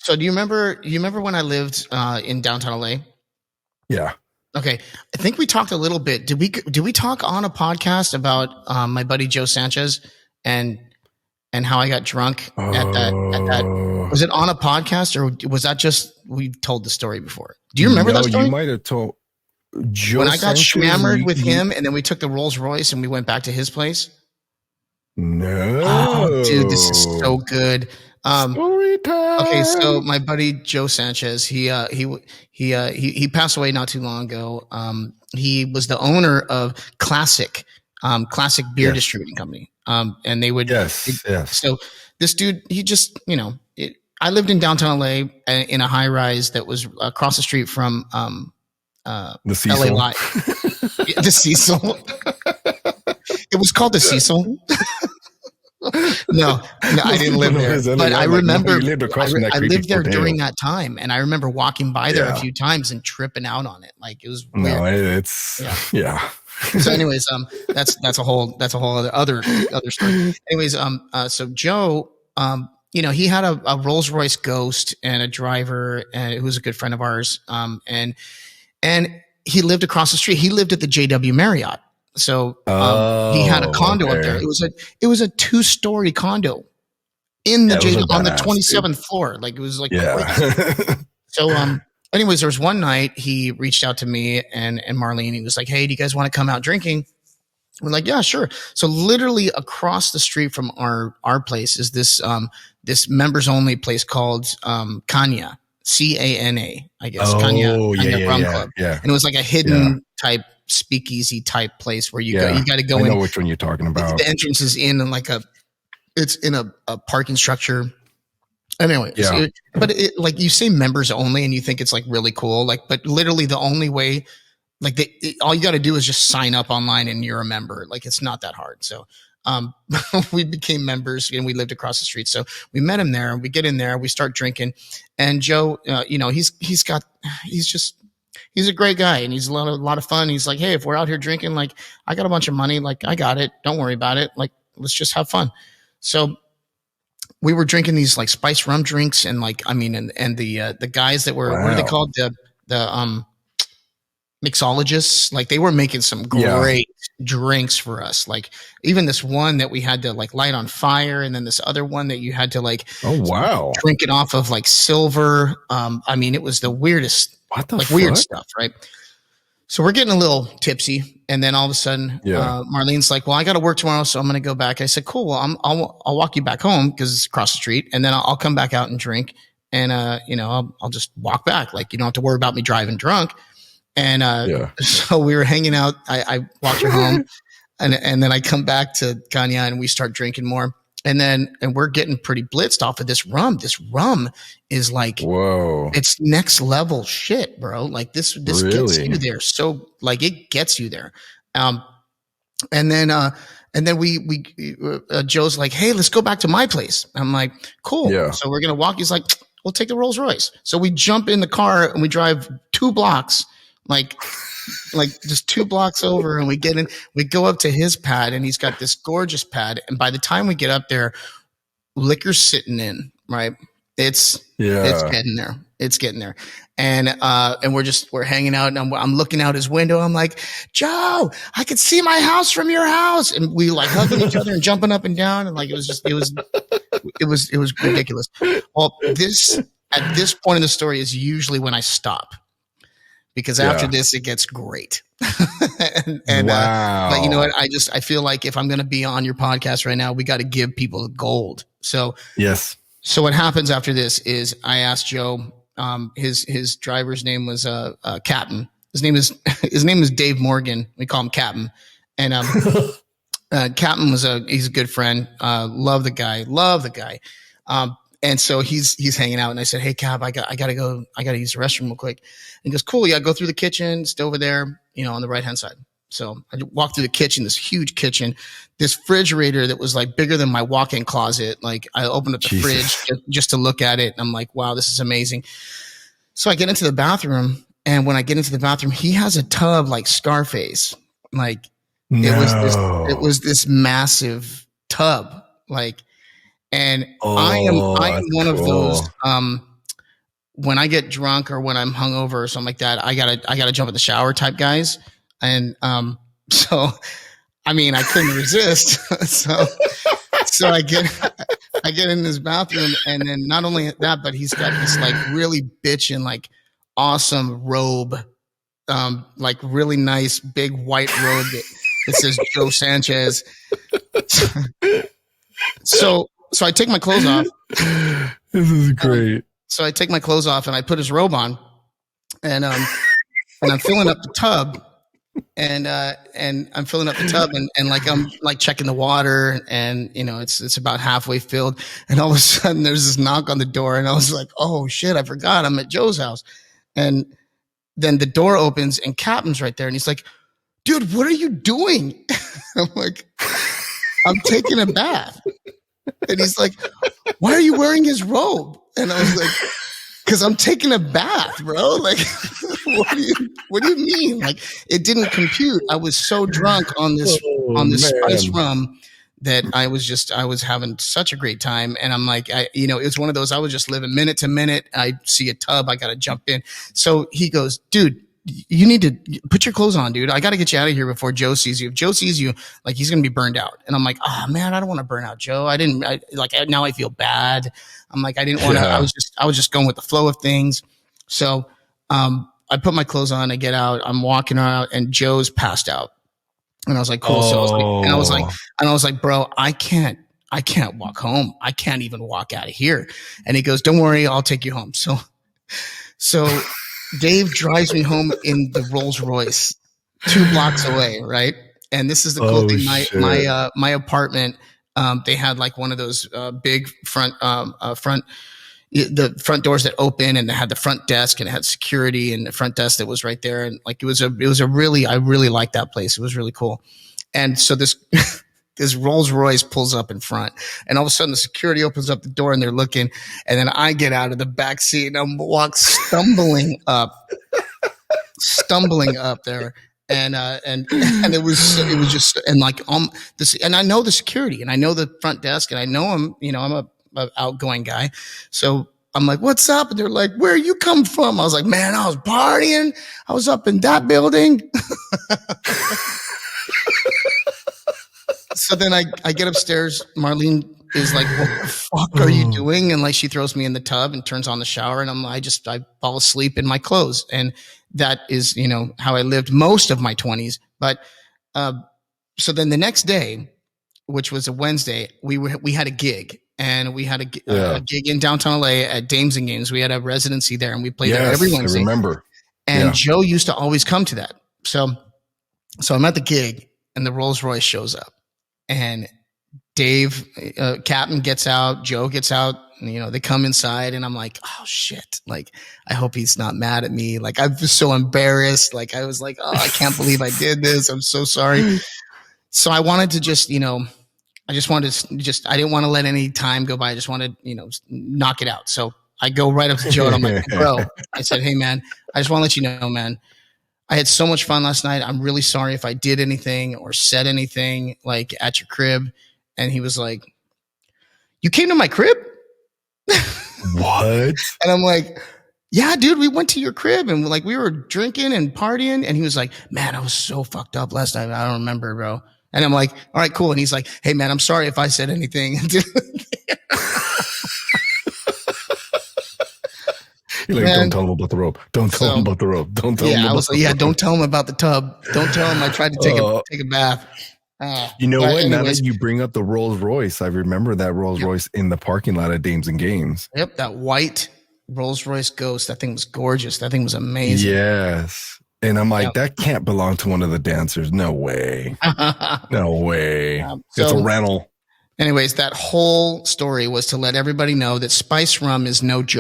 So do you remember when I lived in downtown LA? Yeah. Okay. I think we talked a little bit. Did we talk on a podcast about my buddy Joe Sanchez and how I got drunk at that? Was it on a podcast, or was that just we told the story before? Do you remember that story? You might have told Joe when I got Sanchez, with him, and then we took the Rolls Royce and we went back to his place. No, oh, dude, this is so good. Story time. Okay, so my buddy Joe Sanchez, he passed away not too long ago. He was the owner of Classic Beer Distributing Company. And they would, So this dude, he just, I lived in downtown LA in a high rise that was across the street from the Cecil. LA the Cecil. It was called the Cecil. No, I didn't live there, but I remember I lived there during that time, and I remember walking by there a few times and tripping out on it. Like, it was weird. No, it's So, anyways, that's a whole other story. Anyways, so Joe, he had a Rolls Royce Ghost and a driver, and who was a good friend of ours, and he lived across the street. He lived at the JW Marriott. So he had a condo up there. It was a 2-story condo on the 27th floor. Like, it was like crazy. So anyways, there was one night he reached out to me and Marlene. He was like, "Hey, do you guys want to come out drinking?" We're like, "Yeah, sure." So literally across the street from our place is this members only place called Kanya, Cana, I guess. Kanya Rum Club. Yeah. And it was like a hidden type speakeasy type place where you got to go in. I know which one you're talking about. The entrance is in it's in a parking structure. Anyway, but like, you say members only and you think it's like really cool. Like, but literally the only way, like, all you got to do is just sign up online and you're a member. Like, it's not that hard. So we became members and we lived across the street. So we met him there. We get in there, we start drinking, and Joe, he's a great guy, and he's a lot of fun. He's like, "Hey, if we're out here drinking, like, I got a bunch of money, like, I got it. Don't worry about it. Like, let's just have fun." So we were drinking these like spiced rum drinks, and like, I mean, and the guys that were, what are they called? The mixologists, like, they were making some great drinks for us. Like, even this one that we had to like light on fire, and then this other one that you had to like, drink it off of like silver. I mean, it was the weirdest, weird stuff, right? So we're getting a little tipsy, and then all of a sudden, Marlene's like, "Well, I got to work tomorrow, so I'm going to go back." I said, "Cool. Well, I'll walk you back home because it's across the street, and then I'll come back out and drink, and I'll just walk back. Like, you don't have to worry about me driving drunk." And so we were hanging out. I walked her home, and then I come back to Kanya, and we start drinking more. And we're getting pretty blitzed off of this rum. This rum is like, whoa, it's next level shit, bro. Like, this really gets you there. So like, it gets you there. And then we Joe's like, "Hey, let's go back to my place." I'm like, "Cool." Yeah. So we're going to walk. He's like, "We'll take the Rolls Royce." So we jump in the car and we drive 2 blocks, like just 2 blocks over, and we get in, we go up to his pad, and he's got this gorgeous pad. And by the time we get up there, liquor's sitting in, right? It's getting there. It's getting there. And we're hanging out, and I'm looking out his window. I'm like, "Joe, I could see my house from your house." And we like hugging each other and jumping up and down. And like, it was ridiculous. Well, at this point in the story is usually when I stop, because after this, it gets great. Wow. But you know what? I feel like if I'm going to be on your podcast right now, we got to give people gold. So, yes. So what happens after this is I asked Joe, his driver's name was, Captain. His name is Dave Morgan. We call him Captain. And, Captain he's a good friend. Love the guy. And so he's hanging out, and I said, "Hey, Cap, I gotta go. I gotta use the restroom real quick." And he goes, "Cool, yeah, go through the kitchen. It's over there, on the right hand side." So I walked through the kitchen, this huge kitchen, this refrigerator that was like bigger than my walk-in closet. Like, I opened up the fridge just to look at it, and I'm like, "Wow, this is amazing." So I get into the bathroom, and when I get into the bathroom, he has a tub like Scarface. Like, it was this massive tub, like. And I am one of those when I get drunk or when I'm hungover or something like that, I gotta jump in the shower type guys. And so I mean, I couldn't resist. so I get in this bathroom, and then not only that, but he's got this like really bitchin' like awesome robe, like really nice big white robe that says Joe Sanchez. So I take my clothes off. This is great. So I take my clothes off and I put his robe on, and I'm filling up the tub, and I'm filling up the tub, and like I'm like checking the water, and you know it's about halfway filled, and all of a sudden there's this knock on the door, and I was like, oh shit, I forgot I'm at Joe's house, and then the door opens and Captain's right there, and he's like, dude, what are you doing? I'm like, I'm taking a bath. And he's like, why are you wearing his robe? And I was like, because I'm taking a bath, bro. Like, what do you mean? Like, it didn't compute. I was so drunk on this spice rum that I was having such a great time. And I'm like, it's one of those, I was just living minute to minute. I see a tub, I got to jump in. So he goes, dude, you need to put your clothes on, dude. I got to get you out of here before Joe sees you. If Joe sees you, like, he's going to be burned out. And I'm like, oh man, I don't want to burn out Joe. Now I feel bad. I'm like, I didn't want to, I was just going with the flow of things. So, I put my clothes on, I get out, I'm walking out, and Joe's passed out. And I was like, cool. So I was like, bro, I can't walk home. I can't even walk out of here. And he goes, don't worry, I'll take you home. So Dave drives me home in the Rolls Royce 2 blocks away. Right. And this is the cool thing. My apartment, they had like one of those, big the front doors that open, and they had the front desk, and it had security, and the front desk that was right there. And like, I really liked that place. It was really cool. And so this Rolls Royce pulls up in front, and all of a sudden the security opens up the door, and they're looking, and then I get out of the back seat and I'm stumbling up there. And it was just, and like, this, and I know the security, and I know the front desk, and I know I'm a outgoing guy. So I'm like, what's up? And they're like, where you come from? I was like, man, I was partying. I was up in that building. So then I get upstairs. Marlene is like, what the fuck are you doing? And like, she throws me in the tub and turns on the shower, and I fall asleep in my clothes. And that is, how I lived most of my 20s. But, so then the next day, which was a Wednesday, we had a gig. And we had a gig in downtown LA at Dames and Games. We had a residency there, and we played there every Wednesday. I remember. And Joe used to always come to that. So I'm at the gig, and the Rolls Royce shows up, and Dave, Captain gets out, Joe gets out, and, they come inside, and I'm like, oh shit. Like, I hope he's not mad at me. Like, I was so embarrassed. Like, I was like, oh, I can't believe I did this. I'm so sorry. So I wanted to just, I didn't want to let any time go by. I just wanted, knock it out. So I go right up to Joe, and I'm like, bro, I said, hey man, I just want to let you know, man, I had so much fun last night. I'm really sorry if I did anything or said anything like at your crib. And he was like, you came to my crib? What? And I'm like, yeah, dude, we went to your crib, and like, we were drinking and partying. And he was like, man, I was so fucked up last night. I don't remember, bro. And I'm like, all right, cool. And he's like, hey man, I'm sorry if I said anything. You're like, don't tell him about the rope. Don't tell him about the rope. Don't tell him. I was like, don't tell him about the tub. Don't tell him I tried to take a bath. You know what? Anyways, now that you bring up the Rolls Royce, I remember that Rolls Royce in the parking lot at Dames and Games. Yep, that white Rolls Royce Ghost. That thing was gorgeous. That thing was amazing. Yes. And I'm like, that can't belong to one of the dancers. No way. No way. It's a rental. Anyways, that whole story was to let everybody know that spice rum is no joke.